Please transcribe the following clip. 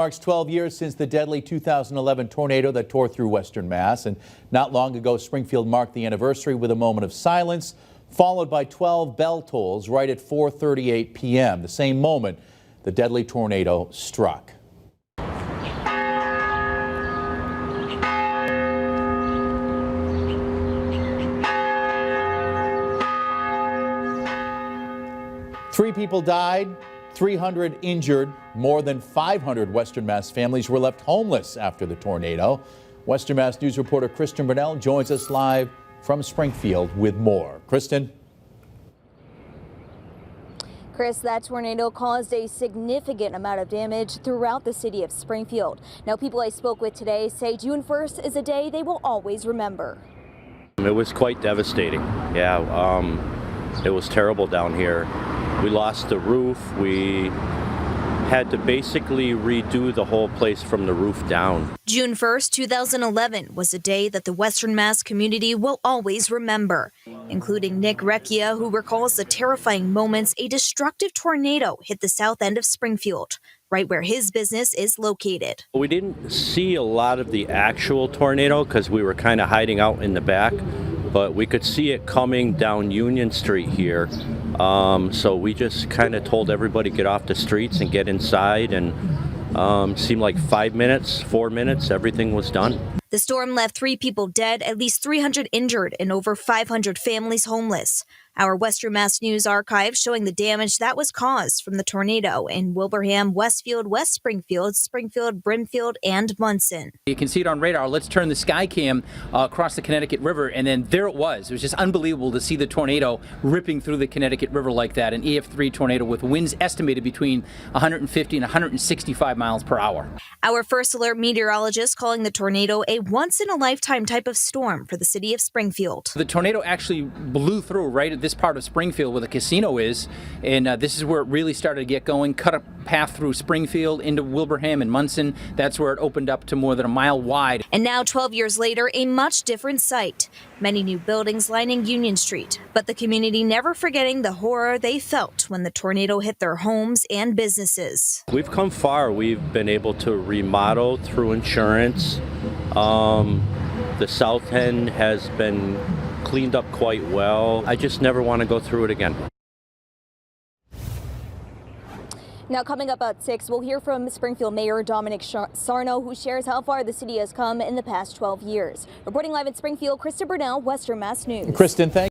Marks 12 years since the deadly 2011 tornado that tore through Western Mass, and not long ago Springfield marked the anniversary with a moment of silence followed by 12 bell tolls right at 4:38 p.m. the same moment the deadly tornado struck. Three people died, 300 injured. More than 500 Western Mass families were left homeless after the tornado. Western Mass News reporter Kristen Burnell joins us live from Springfield with more. Kristen? Chris, that tornado caused a significant amount of damage throughout the city of Springfield. Now, people I spoke with today say June 1st is a day they will always remember. It was quite devastating. Yeah, it was terrible down here. We lost the roof. We had to basically redo the whole place from the roof down. June 1st, 2011 was a day that the Western Mass community will always remember, including Nick Recchia, who recalls the terrifying moments a destructive tornado hit the south end of Springfield, right where his business is located. We didn't see a lot of the actual tornado because we were kind of hiding out in the back, but we could see it coming down Union Street here. So we just kind of told everybody get off the streets and get inside, and seemed like 5 minutes, 4 minutes, everything was done. The storm left 3 people dead, at least 300 injured, and over 500 families homeless. Our Western Mass News archive showing the damage that was caused from the tornado in Wilbraham, Westfield, West Springfield, Springfield, Brimfield, and Munson. You can see it on radar. Let's turn the sky cam across the Connecticut River, and then there it was. It was just unbelievable to see the tornado ripping through the Connecticut River like that, an EF-3 tornado with winds estimated between 150 and 165 miles per hour. Our first alert meteorologist calling the tornado a once-in-a-lifetime type of storm for the city of Springfield. The tornado actually blew through right at this part of Springfield where the casino is, and this is where it really started to get going, cut a path through Springfield into Wilbraham and Munson. That's where it opened up to more than a mile wide. And now, 12 years later, a much different sight. Many new buildings lining Union Street, but the community never forgetting the horror they felt when the tornado hit their homes and businesses. We've come far. We've been able to remodel through insurance. The south end has been cleaned up quite well. I just never want to go through it again. Now, coming up at 6, we'll hear from Springfield Mayor Dominic Sarno, who shares how far the city has come in the past 12 years. Reporting live in Springfield, Kristen Burnell, Western Mass News. Kristen, thank you.